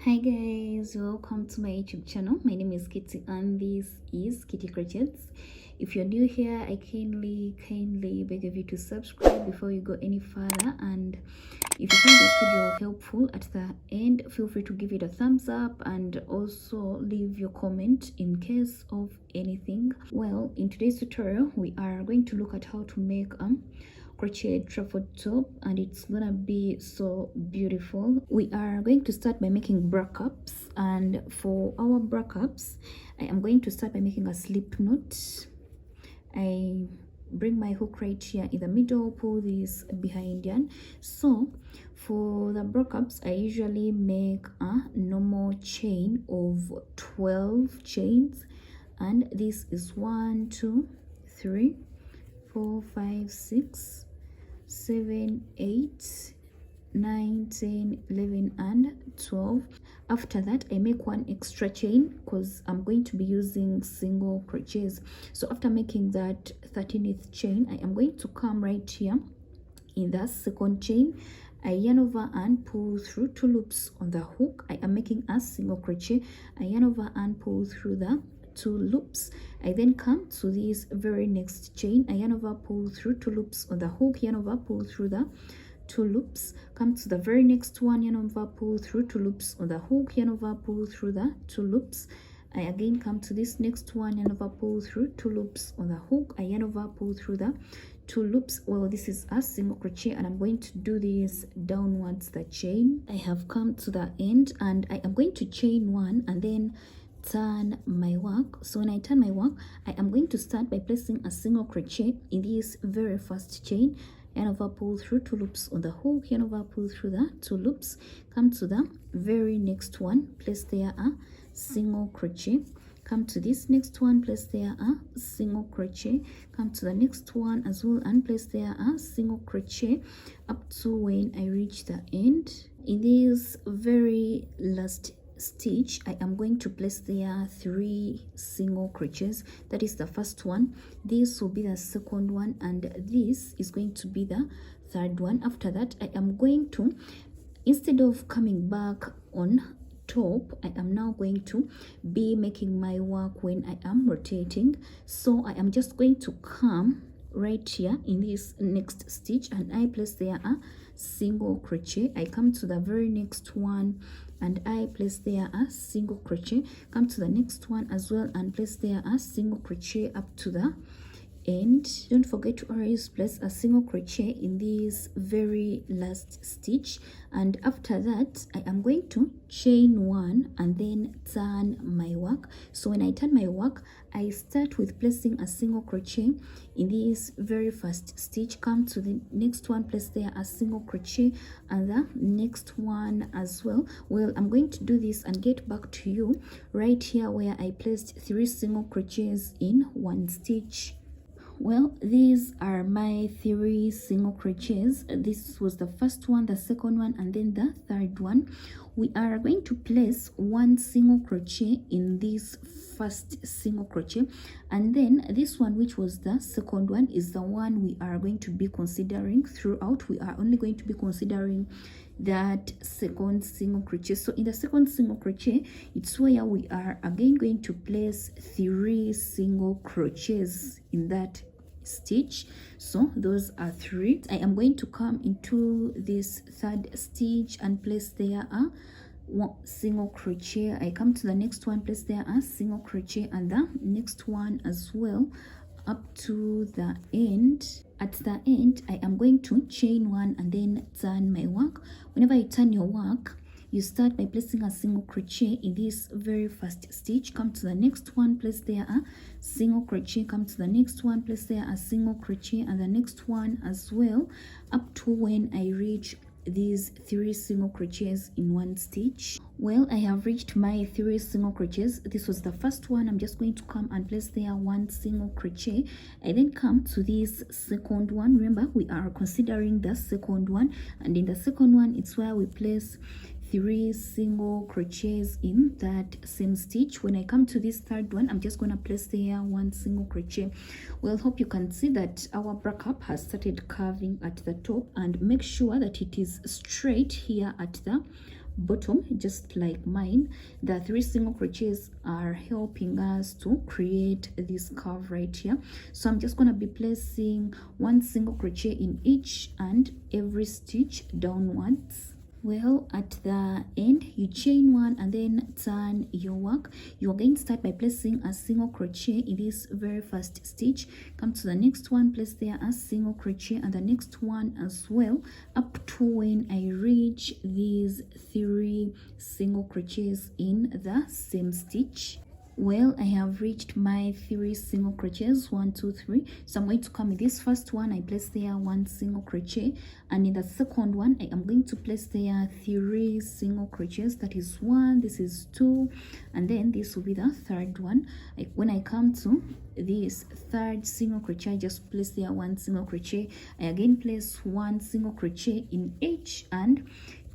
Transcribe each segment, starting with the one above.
Hi guys, welcome to my YouTube channel. My name is Kitty and this is Kitty Crochets. If you're new here, I kindly beg of you to subscribe before you go any further, and if you find this video helpful at the end, feel free to give it a thumbs up and also leave your comment in case of anything. Well, in today's tutorial we are going to look at how to make crochet truffle top, and it's gonna be so beautiful. We are going to start by making bra cups, and for our bra cups I am going to start by making a slip knot. I bring my hook right here in the middle, pull this behind yarn. So for the bra cups I usually make a normal chain of 12 chains, and this is 1 2 3 4 5 6 7 8 9 10 11 and 12. After that I make one extra chain because I'm going to be using single crochets. So after making that 13th chain, I am going to come right here in the second chain. I yarn over and pull through 2 loops on the hook. I am making a single crochet. I yarn over and pull through the 2 loops. I then come to this very next chain. I yarn over, pull through 2 loops on the hook, yarn over, pull through the 2 loops, come to the very next one, yarn over, pull through 2 loops on the hook, yarn over, pull through the 2 loops. I again come to this next one, yarn over, pull through 2 loops on the hook, I yarn over, pull through the 2 loops. Well, this is a single crochet and I'm going to do this downwards the chain. I have come to the end and I am going to chain 1 and then turn my work. So when I turn my work, I am going to start by placing a single crochet in this very first chain, yarn over, pull through 2 loops on the hook, yarn over, pull through the 2 loops, come to the very next one, place there a single crochet, come to this next one, place there a single crochet, come to the next one as well and place there a single crochet up to when I reach the end. In this very last stitch I am going to place there 3 single crochets. That is the first one, this will be the second one, and this is going to be the third one. After that I am going to, instead of coming back on top, I am now going to be making my work when I am rotating. So I am just going to come right here in this next stitch and I place there a single crochet. I come to the very next one and I place there a single crochet, come to the next one as well and place there a single crochet up to the end. Don't forget to always place a single crochet in this very last stitch, and after that I am going to chain 1 and then turn my work. So when I turn my work, I start with placing a single crochet in this very first stitch, come to the next one, place there a single crochet and the next one as well. Well, I'm going to do this and get back to you right here where I placed 3 single crochets in one stitch. Well, these are my 3 single crochets. This was the first one, the second one, and then the third one. We are going to place 1 single crochet in this first single crochet, and then this one, which was the second one, is the one we are going to be considering throughout. We are only going to be considering that second single crochet. So in the second single crochet, it's where we are again going to place 3 single crochets in that stitch. So those are 3. I am going to come into this third stitch and place there a single crochet. I come to the next one, place there a single crochet and the next one as well up to the end. At the end I am going to chain 1 and then turn my work. Whenever you turn your work, you start by placing a single crochet in this very first stitch, come to the next one, place there a single crochet, come to the next one, place there a single crochet and the next one as well, up to when I reach these 3 single crochets in one stitch. Well, I have reached my 3 single crochets. This was the first one. I'm just going to come and place there 1 single crochet. I then come to this second one. Remember, we are considering the second one, and in the second one it's where we place 3 single crochets in that same stitch. When I come to this third one, I'm just going to place there 1 single crochet. Well, hope you can see that our bra cup has started curving at the top, and make sure that it is straight here at the bottom, just like mine. The 3 single crochets are helping us to create this curve right here. So I'm just going to be placing 1 single crochet in each and every stitch downwards. Well, at the end, you chain 1 and then turn your work. You are going to start by placing a single crochet in this very first stitch. Come to the next one, place there a single crochet, and the next one as well, up to when I reach these 3 single crochets in the same stitch. Well, I have reached my 3 single crochets, 1 2 3. So I'm going to come in this first one, I place there 1 single crochet, and in the second one I am going to place there 3 single crochets. That is 1, this is 2, and then this will be the third one. When I come to this third single crochet, I just place there 1 single crochet. I again place 1 single crochet in each and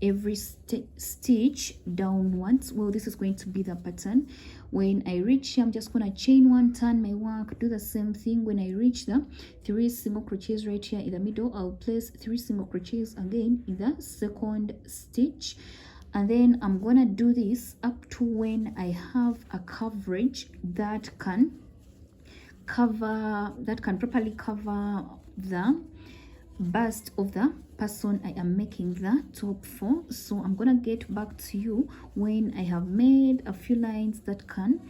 every stitch downwards. Well, this is going to be the pattern. When I reach here, I'm just going to chain 1, turn my work, do the same thing. When I reach the 3 single crochets right here in the middle, I'll place 3 single crochets again in the second stitch, and then I'm gonna do this up to when I have a coverage that can properly cover the bust of the person I am making the top for. So I'm gonna get back to you when I have made a few lines that can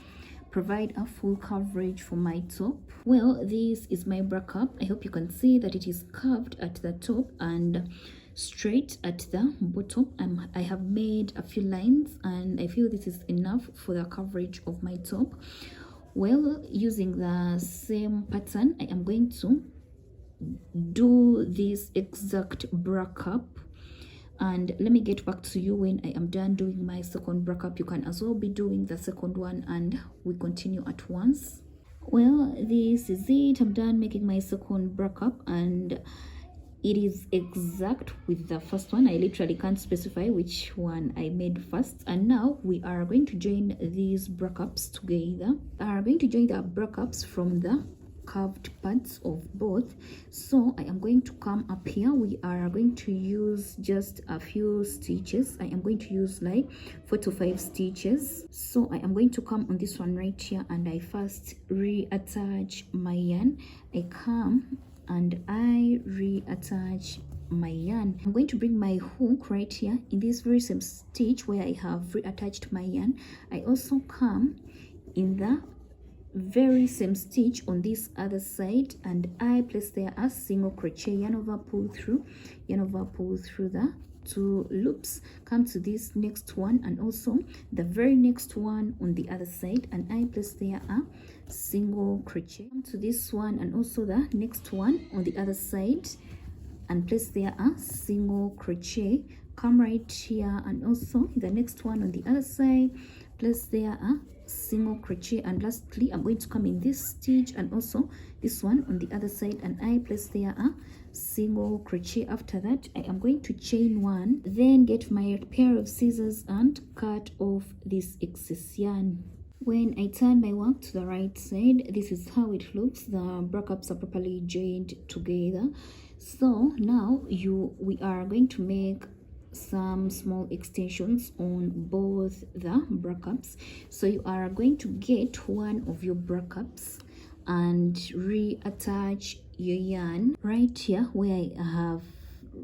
provide a full coverage for my top. Well, this is my bra cup. I hope you can see that it is curved at the top and straight at the bottom. I have made a few lines and I feel this is enough for the coverage of my top. Well, using the same pattern, I am going to do this exact bra cup, and let me get back to you when I am done doing my second bra cup. You can as well be doing the second one and we continue at once. Well, this is it. I'm done making my second bra cup and it is exact with the first one. I literally can't specify which one I made first. And now we are going to join these bra cups together. We are going to join the bra cups from the curved parts of both. So I am going to come up here. We are going to use just a few stitches. I am going to use like 4 to 5 stitches. So I am going to come on this one right here and I first reattach my yarn. I come and I reattach my yarn. I'm going to bring my hook right here in this very same stitch where I have reattached my yarn. I also come in the very same stitch on this other side and I place there a single crochet, yarn over, pull through, yarn over, pull through the 2 loops, come to this next one and also the very next one on the other side and I place there a single crochet, come to this one and also the next one on the other side and place there a single crochet, come right here and also the next one on the other side, place there a single crochet, and lastly I'm going to come in this stitch and also this one on the other side and I place there a single crochet. After that I am going to chain 1, then get my pair of scissors and cut off this excess yarn. When I turn my work to the right side, this is how it looks. The bra cups are properly joined together. So now we are going to make some small extensions on both the bra cups. So you are going to get one of your bra cups and reattach your yarn right here where I have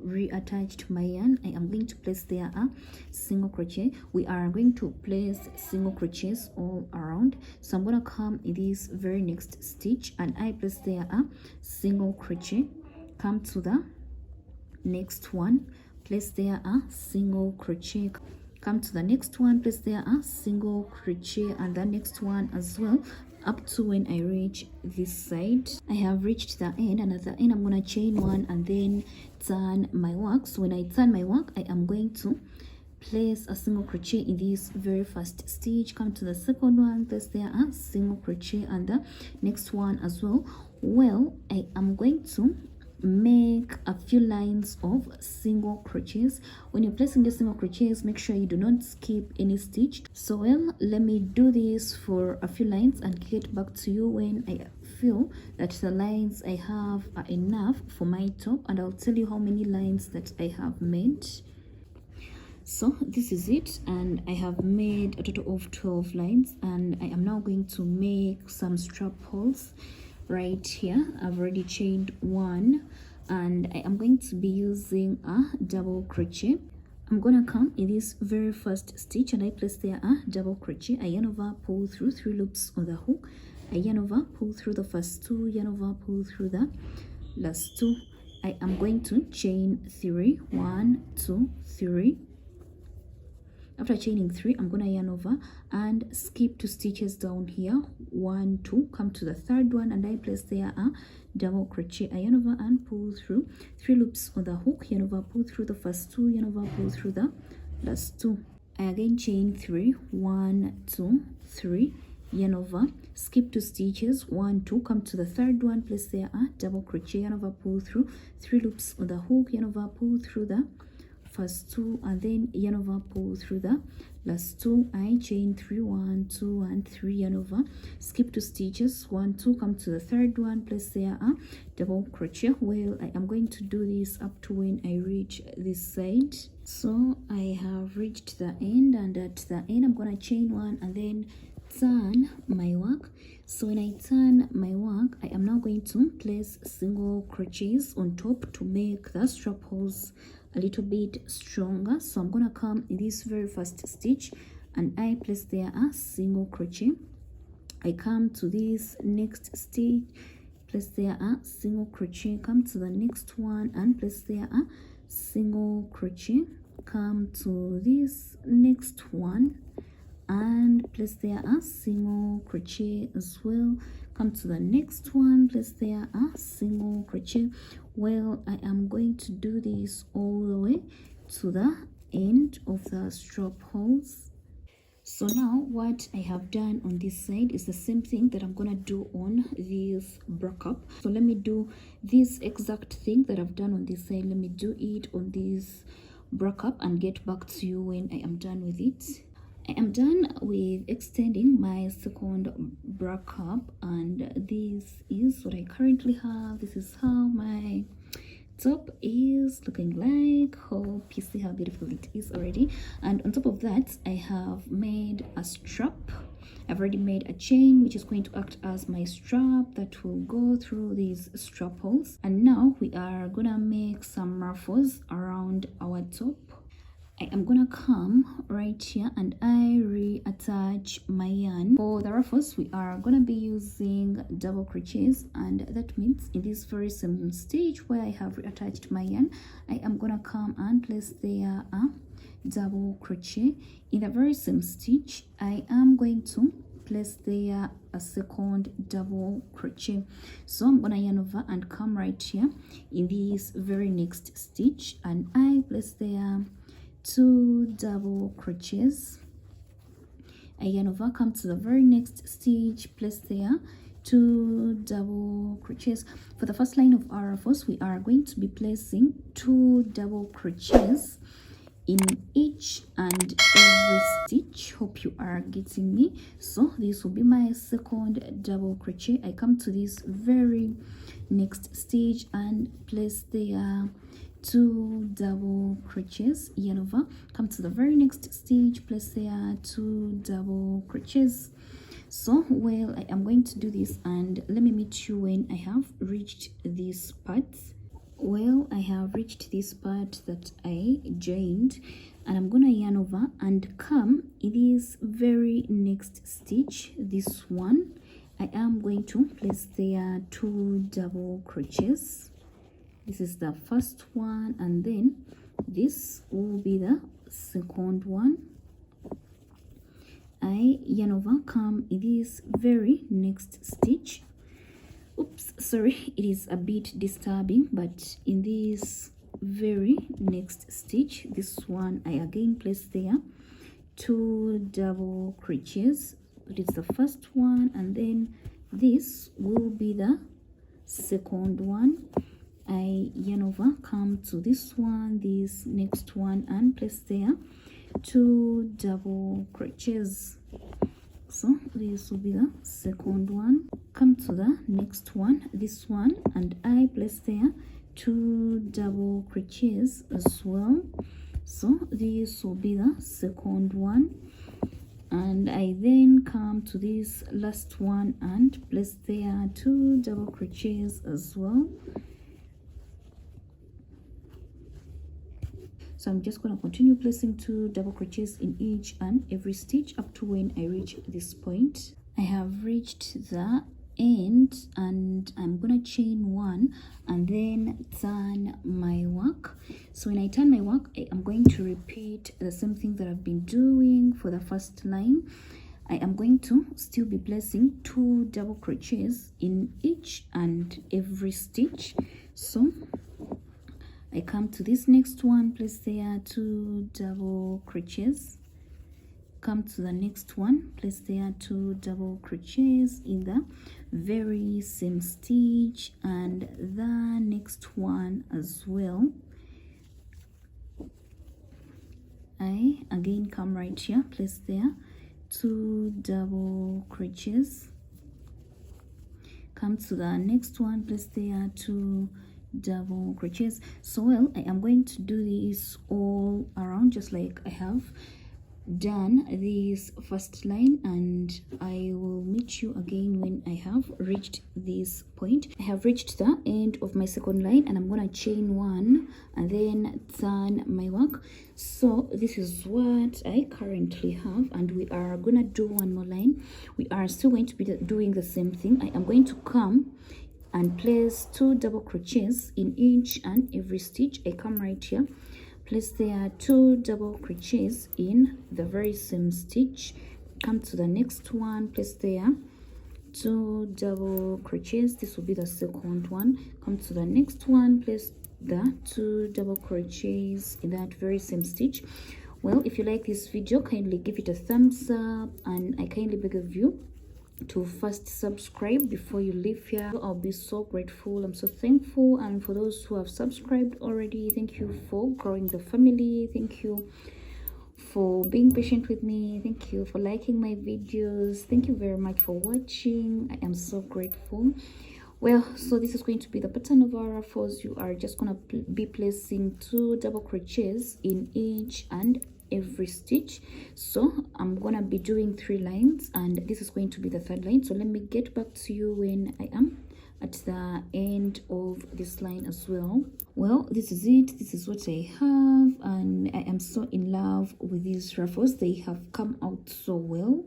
reattached my yarn. I am going to place there a single crochet. We are going to place single crochets all around. So I'm going to come in this very next stitch and I place there a single crochet, come to the next one, place there a single crochet, come to the next one, place there a single crochet, and the next one as well, up to when I reach this side. I have reached the end, and at the end I'm going to chain 1 and then turn my work. So when I turn my work, I am going to place a single crochet in this very first stitch, come to the second one, place there a single crochet, and the next one as well. Well, I am going to make a few lines of single crochets. When you're placing the single crochets, make sure you do not skip any stitch. So let me do this for a few lines and get back to you when I feel that the lines I have are enough for my top, and I'll tell you how many lines that I have made. So this is it, and I have made a total of 12 lines, and I am now going to make some strap holes right here. I've already chained one, and I am going to be using a double crochet. I'm gonna come in this very first stitch, and I place there a double crochet, a yarn over, pull through 3 loops on the hook, a yarn over, pull through the first 2, yarn over, pull through the last 2. I am going to chain 3, 1, 2, 3. After chaining 3, I'm gonna yarn over and skip 2 stitches down here, 1, 2, come to the third one, and I place there a double crochet, a yarn over and pull through 3 loops on the hook, yarn over, pull through the first 2, yarn over, pull through the last 2. I again chain 3, 1, 2, 3, yarn over, skip 2 stitches, 1, 2, come to the third one, place there a double crochet, yarn over, pull through 3 loops on the hook, yarn over, pull through the first 2, and then yarn over, pull through the last 2. I chain 3, 1, 2, and 3, yarn over, skip 2 stitches, 1, 2, come to the third one, place there a double crochet. Well, I am going to do this up to when I reach this side. So I have reached the end, and at the end I'm gonna chain 1 and then turn my work. So when I turn my work, I am now going to place single crochets on top to make the strap holes a little bit stronger. So I'm gonna come in this very first stitch, and I place there a single crochet. I come to this next stitch, place there a single crochet, come to the next one and place there a single crochet, come to this next one and place there a single crochet as well, come to the next one, place there a single crochet. Well, I am going to do this all the way to the end of the strap holes. So now what I have done on this side is the same thing that I'm gonna do on this backup. So let me do this exact thing that I've done on this side, let me do it on this backup and get back to you when I am done with it. I am done with extending my second backup, and this is what I currently have. This is how my top is looking like. Hope you see how beautiful it is already. And on top of that, I have made a strap. I've already made a chain which is going to act as my strap that will go through these strap holes. And now we are gonna make some ruffles around our top. I am gonna come right here and I reattach my yarn. For the ruffles, we are gonna be using double crochets, and that means in this very same stitch where I have reattached my yarn, I am gonna come and place there a double crochet. In the very same stitch, I am going to place there a second double crochet. So I'm gonna yarn over and come right here in this very next stitch, and I place there 2 double crochets. I yarn over, come to the very next stitch, place there 2 double crochets. For the first line of our ruffles, we are going to be placing 2 double crochets in each and every stitch. Hope you are getting me. So this will be my second double crochet. I come to this very next stitch and place there 2 double crochets, yarn over, come to the very next stitch, place there 2 double crochets. So well, I am going to do this, and let me meet you when I have reached this part. Well, I have reached this part that I joined, and I'm gonna yarn over and come in this very next stitch, this one. I am going to place there 2 double crochets. This is the first one, and then this will be the second one. I yarn over, come in this very next stitch. Oops, sorry, it is a bit disturbing, but in this very next stitch, this one, I again place there 2 double crochets. It is the first one, and then this will be the second one. I yarn over, come to this one, this next one, and place there 2 double crochets. So this will be the second one. Come to the next one, this one, and I place there 2 double crochets as well. So this will be the second one, and I then come to this last one and place there 2 double crochets as well. So I'm just going to continue placing 2 double crochets in each and every stitch up to when I reach this point. I have reached the end, and I'm gonna chain 1 and then turn my work. So when I turn my work, I'm going to repeat the same thing that I've been doing for the first line. I am going to still be placing 2 double crochets in each and every stitch. So I come to this next one, place there 2 double crochets, come to the next one, place there 2 double crochets in the very same stitch, and the next one as well. I again come right here, place there 2 double crochets, come to the next one, place there 2 double crochets. So well, I am going to do this all around just like I have done this first line, and I will meet you again when I have reached this point. I have reached the end of my second line, and I'm gonna chain 1 and then turn my work. So this is what I currently have, and we are gonna do one more line. We are still going to be doing the same thing. I am going to come and place 2 double crochets in each and every stitch. I come right here, place there 2 double crochets in the very same stitch, come to the next one, place there 2 double crochets. This will be the second one. Come to the next one, place the 2 double crochets in that very same stitch. Well, if you like this video, kindly give it a thumbs up, and I kindly beg of you to first subscribe before you leave here. I'll be so grateful. I'm so thankful. And for those who have subscribed already, thank you for growing the family. Thank you for being patient with me. Thank you for liking my videos. Thank you very much for watching. I am so grateful. Well, so this is going to be the pattern of our ruffles. You are just gonna be placing 2 double crochets in each and every stitch. So I'm gonna be doing 3 lines, and this is going to be the 3rd line. So let me get back to you when I am at the end of this line as well. Well, this is it. This is what I have, and I am so in love with these ruffles. They have come out so well.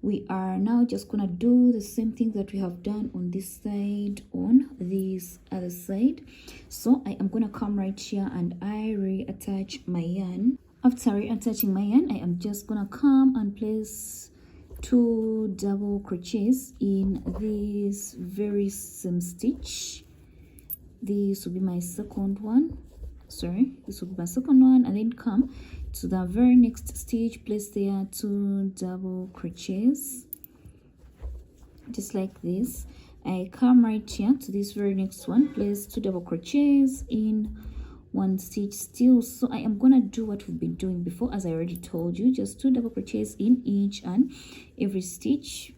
We are now just gonna do the same thing that we have done on this side on this other side. So I am gonna come right here and I reattach my yarn. After reattaching my yarn, I am just gonna come and place 2 double crochets in this very same stitch. This will be my second one. Sorry, this will be my second one, and then come to the very next stitch, place there 2 double crochets, just like this. I come right here to this very next one, place 2 double crochets in one stitch still. So I am gonna do what we've been doing before, as I already told you, just 2 double crochets in each and every stitch.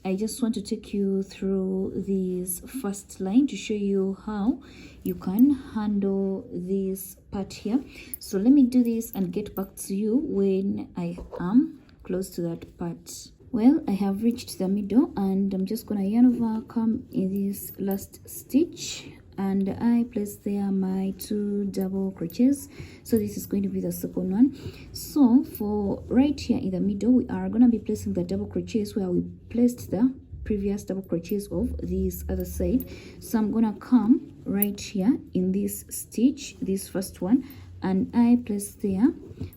I just want to take you through this first line to show you how you can handle this part here. So let me do this and get back to you when I am close to that part. Well, I have reached the middle, and I'm just gonna yarn over, come in this last stitch, and I place there my 2 double crochets. So this is going to be the second one. So for right here in the middle, we are going to be placing the double crochets where we placed the previous double crochets of this other side. So I'm going to come right here in this stitch, this first one, and I place there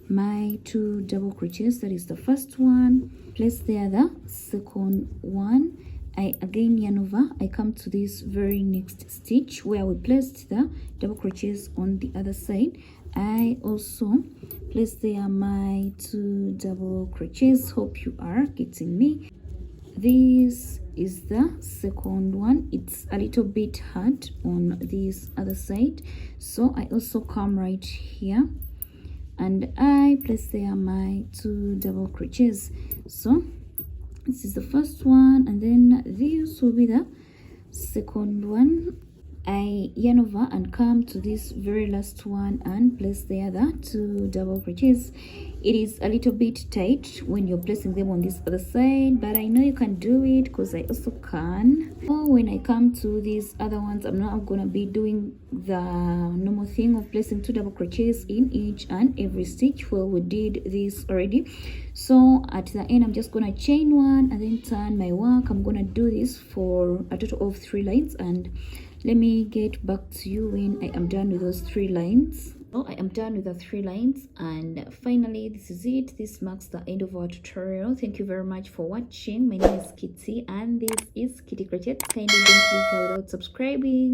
my 2 double crochets. That is the first one. Place there the second one. I again yarn over, I come to this very next stitch where we placed the double crochets on the other side. I also place there my 2 double crochets. Hope you are getting me. This is the second one. It's a little bit hard on this other side, so I also come right here and I place there my 2 double crochets. So this is the first one, and then this will be the second one. I yarn over and come to this very last one and place the other 2 double crochets. It is a little bit tight when you're placing them on this other side, but I know you can do it because I also can. So when I come to these other ones, I'm not gonna be doing the normal thing of placing 2 double crochets in each and every stitch. Well, we did this already. So at the end, I'm just gonna chain 1 and then turn my work. I'm gonna do this for a total of 3 lines, and let me get back to you when I am done with those 3 lines. So I am done with the 3 lines, and finally this is it. This marks the end of our tutorial. Thank you very much for watching. My name is Kitty and this is Kitty Crochet. Kindly don't leave here without subscribing.